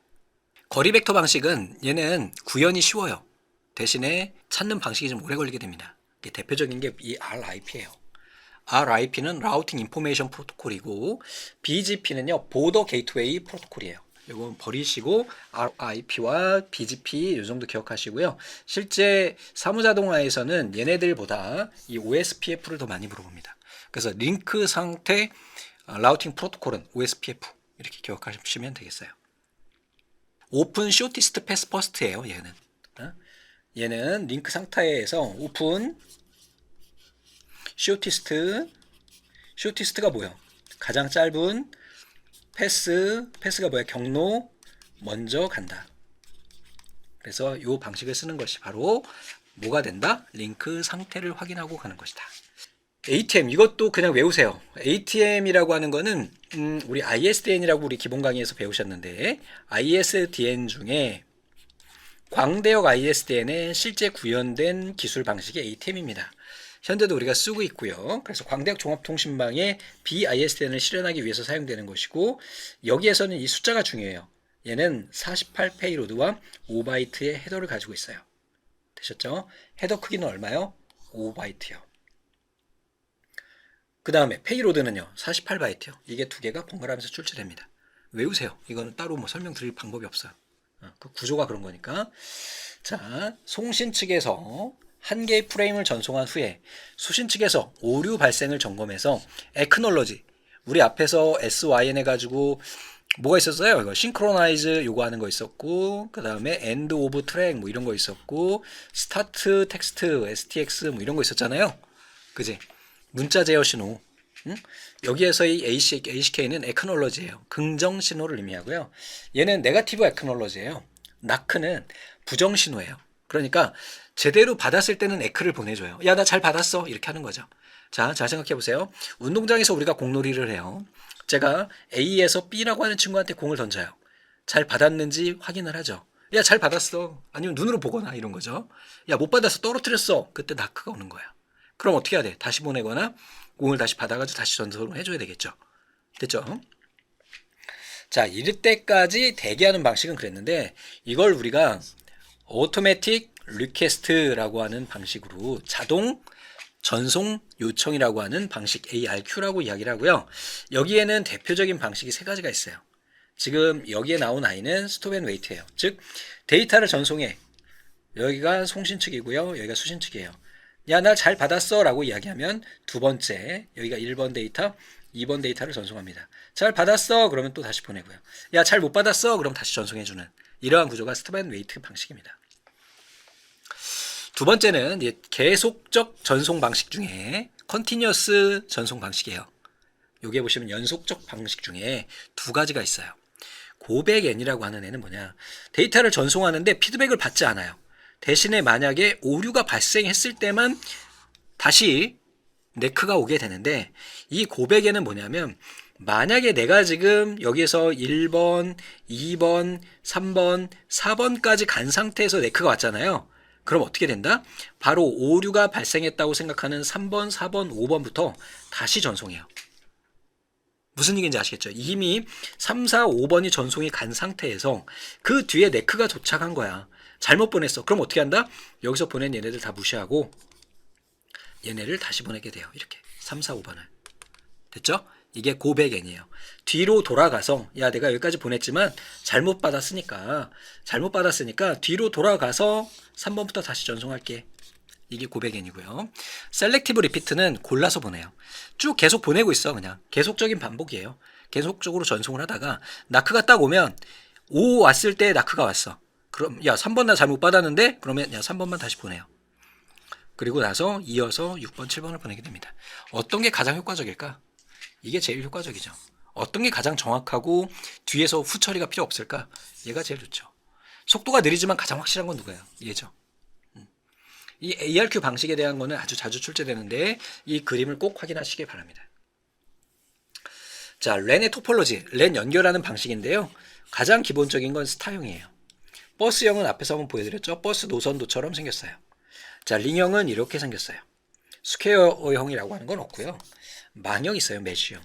거리 벡터 방식은 얘는 구현이 쉬워요. 대신에 찾는 방식이 좀 오래 걸리게 됩니다. 대표적인 게 이 RIP예요. RIP는 라우팅 인포메이션 프로토콜이고 BGP는요 보더 게이트웨이 프로토콜이에요. 이건 버리시고 RIP와 BGP 이 정도 기억하시고요. 실제 사무자동화에서는 얘네들보다 이 OSPF를 더 많이 물어봅니다. 그래서 링크 상태 라우팅 프로토콜은 OSPF 이렇게 기억하시면 되겠어요. 오픈 쇼티스트 패스 퍼스트예요. 얘는 링크 상태에서 오픈 쇼티스트가 뭐야? 가장 짧은 패스가 뭐야? 경로 먼저 간다. 그래서 이 방식을 쓰는 것이 바로 뭐가 된다? 링크 상태를 확인하고 가는 것이다. ATM 이것도 그냥 외우세요. ATM이라고 하는 거는 우리 ISDN이라고 우리 기본 강의에서 배우셨는데 ISDN 중에 광대역 ISDN에 실제 구현된 기술 방식이 ATM입니다. 현재도 우리가 쓰고 있고요. 그래서 광대역 종합통신망에 BISDN을 실현하기 위해서 사용되는 것이고 여기에서는 이 숫자가 중요해요. 얘는 48 페이로드와 5바이트의 헤더를 가지고 있어요. 되셨죠? 헤더 크기는 얼마요? 5바이트요. 그 다음에 페이로드는요 48바이트요. 이게 두 개가 번갈아가면서 출제됩니다. 외우세요. 이거는 따로 뭐 설명드릴 방법이 없어요. 그 구조가 그런 거니까. 자, 송신 측에서 한 개의 프레임을 전송한 후에 수신 측에서 오류 발생을 점검해서 액놀러지 우리 앞에서 SYN 해가지고 뭐가 있었어요? 이거 싱크로나이즈 요구하는 거 있었고 그 다음에 엔드 오브 트랙 뭐 이런 거 있었고 스타트 텍스트 STX 뭐 이런 거 있었잖아요. 그지? 문자 제어 신호. 여기에서 이 ACK는 액놀러지예요. 긍정 신호를 의미하고요. 얘는 네거티브 액놀러지예요. 나크는 부정 신호예요. 그러니까 제대로 받았을 때는 에크를 보내줘요. 야, 나 잘 받았어. 이렇게 하는 거죠. 자, 잘 생각해 보세요. 운동장에서 우리가 공놀이를 해요. 제가 A에서 B라고 하는 친구한테 공을 던져요. 잘 받았는지 확인을 하죠. 야, 잘 받았어. 아니면 눈으로 보거나 이런 거죠. 야, 못 받아서 떨어뜨렸어. 그때 나크가 오는 거야. 그럼 어떻게 해야 돼? 다시 보내거나 공을 다시 받아가지고 다시 전송을 해줘야 되겠죠. 됐죠? 자, 이럴 때까지 대기하는 방식은 그랬는데 이걸 우리가 오토매틱 리퀘스트라고 하는 방식으로 자동 전송 요청이라고 하는 방식 ARQ라고 이야기를 하고요. 여기에는 대표적인 방식이 세 가지가 있어요. 지금 여기에 나온 I는 스톱 앤 웨이트예요. 즉 데이터를 전송해. 여기가 송신 측이고요. 여기가 수신 측이에요. 야, 나 잘 받았어 라고 이야기하면 두 번째 여기가 1번 데이터 2번 데이터를 전송합니다. 잘 받았어 그러면 또 다시 보내고요. 야, 잘 못 받았어 그럼 다시 전송해주는 이러한 구조가 스톱 앤 웨이트 방식입니다. 두 번째는 계속적 전송 방식 중에 컨티뉴어스 전송 방식이에요. 여기에 보시면 연속적 방식 중에 두 가지가 있어요. 고백 N이라고 하는 애는 뭐냐, 데이터를 전송하는데 피드백을 받지 않아요. 대신에 만약에 오류가 발생했을 때만 다시 네크가 오게 되는데, 이 고백 N은 뭐냐면 만약에 내가 지금 여기에서 1번, 2번, 3번, 4번까지 간 상태에서 네크가 왔잖아요. 그럼 어떻게 된다? 바로 오류가 발생했다고 생각하는 3번, 4번, 5번부터 다시 전송해요. 무슨 얘기인지 아시겠죠? 이미 3, 4, 5번이 전송이 간 상태에서 그 뒤에 네크가 도착한 거야. 잘못 보냈어. 그럼 어떻게 한다? 여기서 보낸 얘네들 다 무시하고 얘네를 다시 보내게 돼요. 이렇게 3, 4, 5번을. 됐죠? 이게 고백 N이에요. 뒤로 돌아가서 야, 내가 여기까지 보냈지만 잘못 받았으니까 뒤로 돌아가서 3번부터 다시 전송할게. 이게 고백 N이고요. 셀렉티브 리피트는 골라서 보내요. 쭉 계속 보내고 있어. 그냥 계속적인 반복이에요. 계속적으로 전송을 하다가 나크가 딱 오면 5 왔을 때 나크가 왔어. 그럼 야, 3번 나 잘못 받았는데? 그러면 야, 3번만 다시 보내요. 그리고 나서 이어서 6번, 7번을 보내게 됩니다. 어떤 게 가장 효과적일까? 이게 제일 효과적이죠. 어떤 게 가장 정확하고 뒤에서 후처리가 필요 없을까? 얘가 제일 좋죠. 속도가 느리지만 가장 확실한 건 누구예요? 얘죠. 이 ARQ 방식에 대한 거는 아주 자주 출제되는데 이 그림을 꼭 확인하시기 바랍니다. 자, 렌의 토폴로지, 렌 연결하는 방식인데요. 가장 기본적인 건 스타형이에요. 버스형은 앞에서 한번 보여드렸죠. 버스 노선도처럼 생겼어요. 자, 링형은 이렇게 생겼어요. 스퀘어형이라고 하는 건 없고요. 망형 있어요. 메쉬형.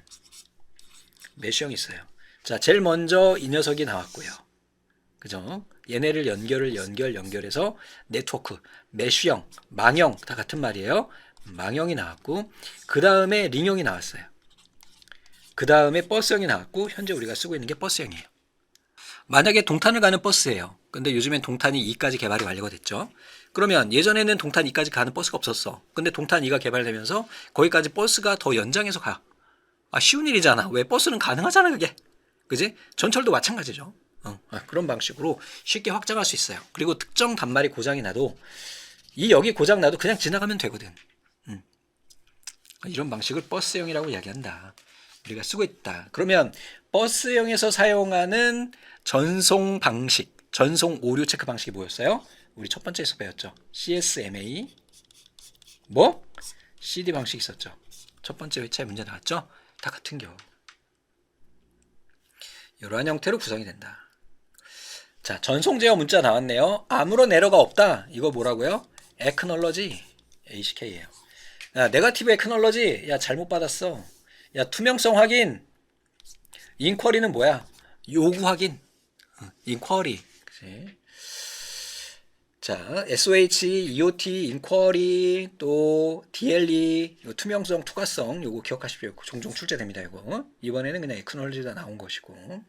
메쉬형 있어요. 자, 제일 먼저 이 녀석이 나왔고요. 그죠? 얘네를 연결해서 네트워크, 메쉬형, 망형 다 같은 말이에요. 망형이 나왔고 그 다음에 링형이 나왔어요. 그 다음에 버스형이 나왔고 현재 우리가 쓰고 있는 게 버스형이에요. 만약에 동탄을 가는 버스예요. 근데 요즘엔 동탄이 2까지 개발이 완료가 됐죠. 그러면 예전에는 동탄 2까지 가는 버스가 없었어. 근데 동탄 2가 개발되면서 거기까지 버스가 더 연장해서 가. 아, 쉬운 일이잖아. 왜? 버스는 가능하잖아, 그게. 그지? 전철도 마찬가지죠. 그런 방식으로 쉽게 확장할 수 있어요. 그리고 특정 단말이 고장이 나도 여기 고장 나도 그냥 지나가면 되거든. 이런 방식을 버스형이라고 이야기한다. 우리가 쓰고 있다. 그러면 버스형에서 사용하는 전송 방식, 전송 오류 체크 방식이 뭐였어요? 우리 첫 번째에서 배웠죠. CSMA CD 방식 있었죠. 첫 번째 회차에 문제 나왔죠. 다 같은 경우 이러한 형태로 구성이 된다. 자, 전송 제어 문자 나왔네요. 아무런 에러가 없다. 이거 뭐라고요? Acknowledge ACK예요. 야, 네거티브 Acknowledge. 야, 잘못 받았어. 야, 투명성 확인. 인쿼리는 뭐야? 요구 확인. 인쿼리. 그치? 자, SOH, EOT, 인쿼리, 또 DLE, 이거 투명성, 투과성, 요거 기억하십시오. 종종 출제됩니다. 이거 이번에는 그냥 Acknowledge가 나온 것이고.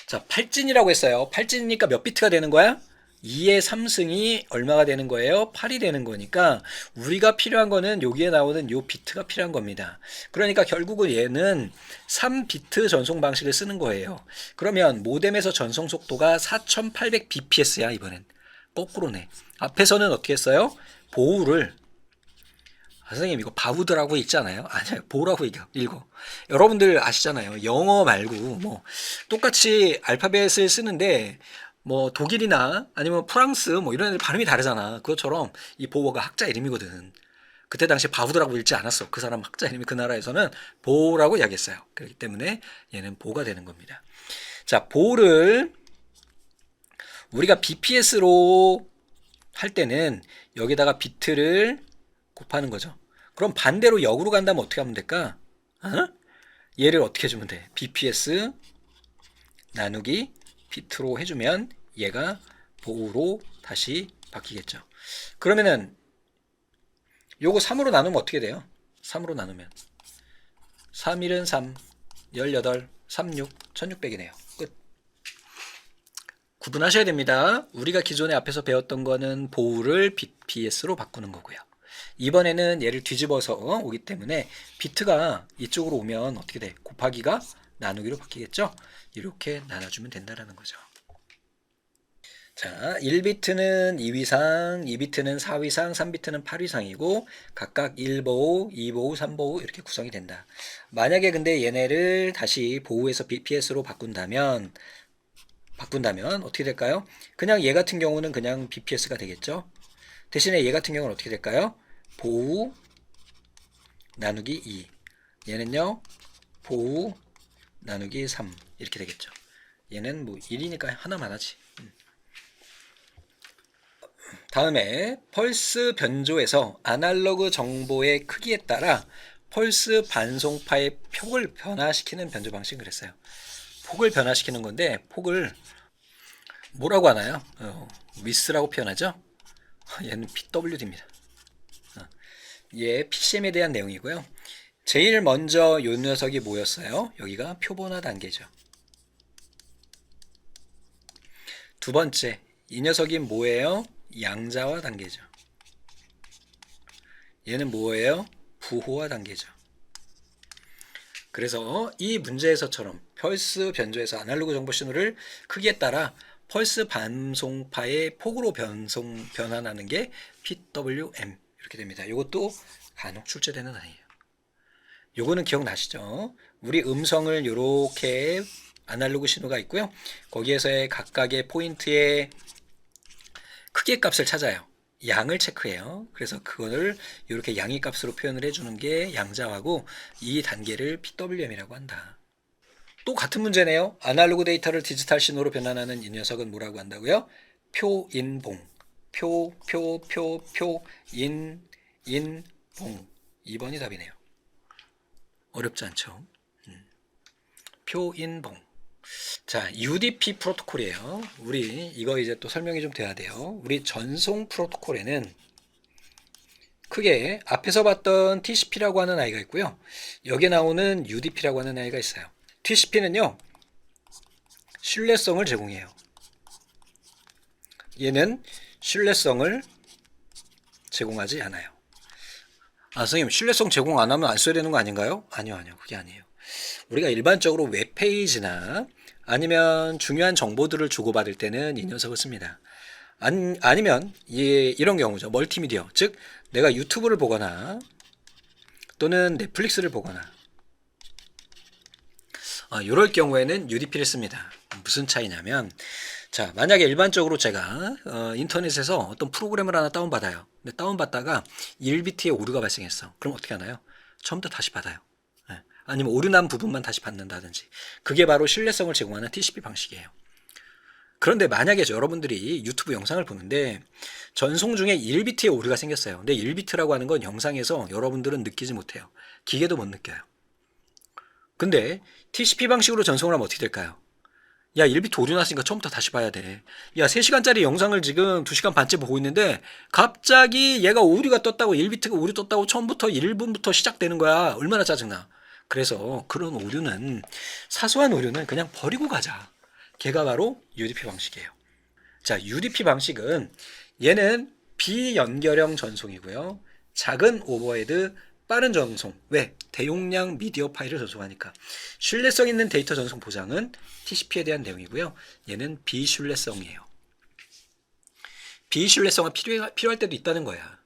자, 8진이라고 했어요. 8진이니까 몇 비트가 되는 거야? 2의 3승이 얼마가 되는 거예요? 8이 되는 거니까 우리가 필요한 거는 여기에 나오는 요 비트가 필요한 겁니다. 그러니까 결국은 얘는 3비트 전송 방식을 쓰는 거예요. 그러면 모뎀에서 전송 속도가 4800bps야. 이번엔 거꾸로네. 앞에서는 어떻게 했어요? 보우를 선생님 이거 바우드라고 읽잖아요. 아니요, 보라고 읽어. 여러분들 아시잖아요. 영어 말고 뭐 똑같이 알파벳을 쓰는데 뭐 독일이나 아니면 프랑스 뭐 이런 애들 발음이 다르잖아. 그것처럼 이 보어가 학자 이름이거든. 그때 당시에 바우드라고 읽지 않았어. 그 사람 학자 이름이 그 나라에서는 보라고 이야기했어요. 그렇기 때문에 얘는 보가 되는 겁니다. 자, 보를 우리가 BPS로 할 때는 여기다가 비트를 곱하는 거죠. 그럼 반대로 역으로 간다면 어떻게 하면 될까? 어? 얘를 어떻게 해주면 돼? bps 나누기 비트로 해주면 얘가 보우로 다시 바뀌겠죠. 그러면은 요거 3으로 나누면 어떻게 돼요? 3으로 나누면 3일은 3, 18, 36, 1600이네요. 끝. 구분하셔야 됩니다. 우리가 기존에 앞에서 배웠던 거는 보우를 BPS로 바꾸는 거고요. 이번에는 얘를 뒤집어서 오기 때문에 비트가 이쪽으로 오면 어떻게 돼? 곱하기가 나누기로 바뀌겠죠? 이렇게 나눠주면 된다는 거죠. 자, 1비트는 2위상, 2비트는 4위상, 3비트는 8위상이고 각각 1보호, 2보호, 3보호 이렇게 구성이 된다. 만약에 근데 얘네를 다시 보호에서 BPS로 바꾼다면 어떻게 될까요? 그냥 얘 같은 경우는 그냥 BPS가 되겠죠? 대신에 얘 같은 경우는 어떻게 될까요? 보호 나누기 2. 얘는요, 보호 나누기 3 이렇게 되겠죠. 얘는 뭐 1이니까 하나만 하지. 다음에 펄스 변조에서 아날로그 정보의 크기에 따라 펄스 반송파의 폭을 변화시키는 변조 방식을 그랬어요. 폭을 변화시키는 건데 폭을 뭐라고 하나요? 위스라고 표현하죠? 얘는 PWD입니다. 얘 PCM에 대한 내용이고요. 제일 먼저 이 녀석이 뭐였어요? 여기가 표본화 단계죠. 두 번째, 이 녀석이 뭐예요? 양자화 단계죠. 얘는 뭐예요? 부호화 단계죠. 그래서 이 문제에서처럼 펄스 변조에서 아날로그 정보 신호를 크기에 따라 펄스 반송파의 폭으로 변환하는 게 PWM 이렇게 됩니다. 이것도 간혹 출제되는 아이예요. 요거는 기억나시죠? 우리 음성을 이렇게 아날로그 신호가 있고요. 거기에서의 각각의 포인트의 크기 값을 찾아요. 양을 체크해요. 그래서 그거를 이렇게 양의 값으로 표현을 해주는 게 양자화고 이 단계를 PWM이라고 한다. 또 같은 문제네요. 아날로그 데이터를 디지털 신호로 변환하는 이 녀석은 뭐라고 한다고요? 표인봉. 인봉. 2번이 답이네요. 어렵지 않죠? 표인봉. 자, UDP 프로토콜이에요. 우리 이거 이제 또 설명이 좀 돼야 돼요. 우리 전송 프로토콜에는 크게 앞에서 봤던 TCP라고 하는 아이가 있고요. 여기에 나오는 UDP라고 하는 아이가 있어요. TCP는요, 신뢰성을 제공해요. 얘는 신뢰성을 제공하지 않아요. 아, 선생님, 신뢰성 제공 안 하면 안 써야 되는 거 아닌가요? 아니요, 그게 아니에요. 우리가 일반적으로 웹페이지나 아니면 중요한 정보들을 주고받을 때는 이 녀석을 씁니다. 아니면 이런 경우죠. 멀티미디어, 즉 내가 유튜브를 보거나 또는 넷플릭스를 보거나 이럴 경우에는 UDP를 씁니다. 무슨 차이냐면, 자, 만약에 일반적으로 제가 인터넷에서 어떤 프로그램을 하나 다운받아요. 근데 다운받다가 1비트의 오류가 발생했어. 그럼 어떻게 하나요? 처음부터 다시 받아요. 아니면 오류 난 부분만 다시 받는다든지. 그게 바로 신뢰성을 제공하는 TCP 방식이에요. 그런데 만약에 여러분들이 유튜브 영상을 보는데 전송 중에 1비트의 오류가 생겼어요. 근데 1비트라고 하는 건 영상에서 여러분들은 느끼지 못해요. 기계도 못 느껴요. 근데 TCP 방식으로 전송을 하면 어떻게 될까요? 야, 1비트 오류 났으니까 처음부터 다시 봐야 돼. 야, 3시간짜리 영상을 지금 2시간 반째 보고 있는데 갑자기 얘가 오류가 떴다고 1비트가 오류 떴다고 처음부터 1분부터 시작되는 거야. 얼마나 짜증나. 그래서 그런 오류는, 사소한 오류는 그냥 버리고 가자. 걔가 바로 UDP 방식이에요. 자, UDP 방식은 얘는 비연결형 전송이고요. 작은 오버헤드 빠른 전송. 왜? 대용량 미디어 파일을 전송하니까. 신뢰성 있는 데이터 전송 보장은 TCP에 대한 내용이고요. 얘는 비신뢰성이에요. 비신뢰성은 필요할 때도 있다는 거야.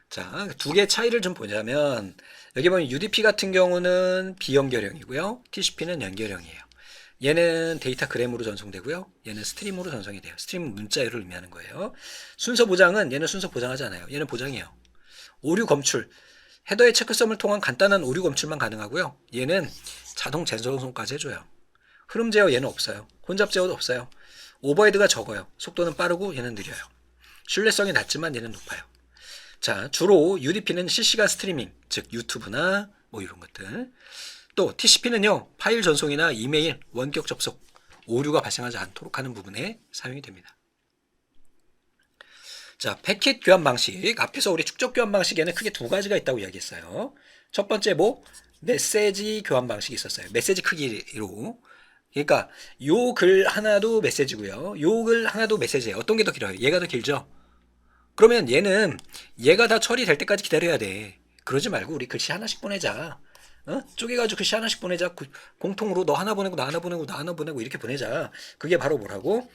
자, 두 개의 차이를 좀 보자면 여기 보면 UDP 같은 경우는 비연결형이고요. TCP는 연결형이에요. 얘는 데이터 그램으로 전송되고요. 얘는 스트림으로 전송이 돼요. 스트림은 문자열을 의미하는 거예요. 순서 보장은 얘는 순서 보장하지 않아요. 얘는 보장이에요. 오류 검출, 헤더의 체크썸을 통한 간단한 오류 검출만 가능하고요. 얘는 자동 재전송까지 해줘요. 흐름 제어 얘는 없어요. 혼잡 제어도 없어요. 오버헤드가 적어요. 속도는 빠르고 얘는 느려요. 신뢰성이 낮지만 얘는 높아요. 자, 주로 UDP는 실시간 스트리밍, 즉 유튜브나 뭐 이런 것들. 또 TCP는요, 파일 전송이나 이메일, 원격 접속, 오류가 발생하지 않도록 하는 부분에 사용이 됩니다. 자, 패킷 교환 방식. 앞에서 우리 축적 교환 방식에는 크게 두 가지가 있다고 이야기했어요. 첫 번째 메시지 교환 방식이 있었어요. 메시지 크기로. 그러니까 요 글 하나도 메시지고요. 요 글 하나도 메시지예요. 어떤 게 더 길어요? 얘가 더 길죠? 그러면 얘가 다 처리될 때까지 기다려야 돼. 그러지 말고 우리 글씨 하나씩 보내자. 쪼개가지고 글씨 하나씩 보내자. 공통으로 너 하나 보내고 나 하나 보내고 나 하나 보내고 이렇게 보내자. 그게 바로 뭐라고?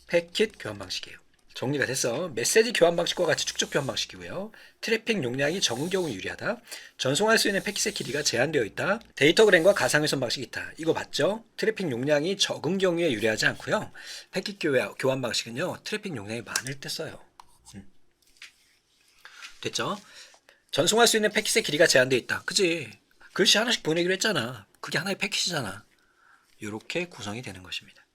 패킷 교환 방식이에요. 정리가 됐어. 메시지 교환 방식과 같이 축적 교환 방식이고요. 트래픽 용량이 적은 경우 유리하다. 전송할 수 있는 패킷의 길이가 제한되어 있다. 데이터그램과 가상회선 방식이 있다. 이거 맞죠? 트래픽 용량이 적은 경우에 유리하지 않고요. 패킷 교환 방식은요. 트래픽 용량이 많을 때 써요. 됐죠? 전송할 수 있는 패킷의 길이가 제한되어 있다. 그치? 글씨 하나씩 보내기로 했잖아. 그게 하나의 패킷이잖아. 이렇게 구성이 되는 것입니다.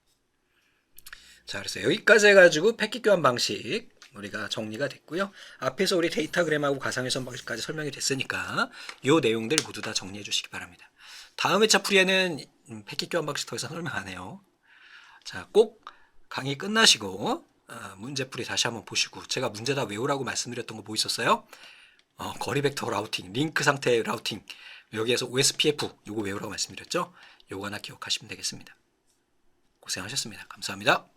자, 그래서 여기까지 해가지고 패킷 교환 방식 우리가 정리가 됐고요. 앞에서 우리 데이터그램하고 가상회선 방식까지 설명이 됐으니까 이 내용들 모두 다 정리해 주시기 바랍니다. 다음 회차 풀이에는 패킷 교환 방식 더 이상 설명 안 해요. 자, 꼭 강의 끝나시고 문제풀이 다시 한번 보시고, 제가 문제 다 외우라고 말씀드렸던 거 뭐 있었어요? 거리 벡터 라우팅, 링크 상태 라우팅, 여기에서 OSPF 요거 외우라고 말씀드렸죠? 요거 하나 기억하시면 되겠습니다. 고생하셨습니다. 감사합니다.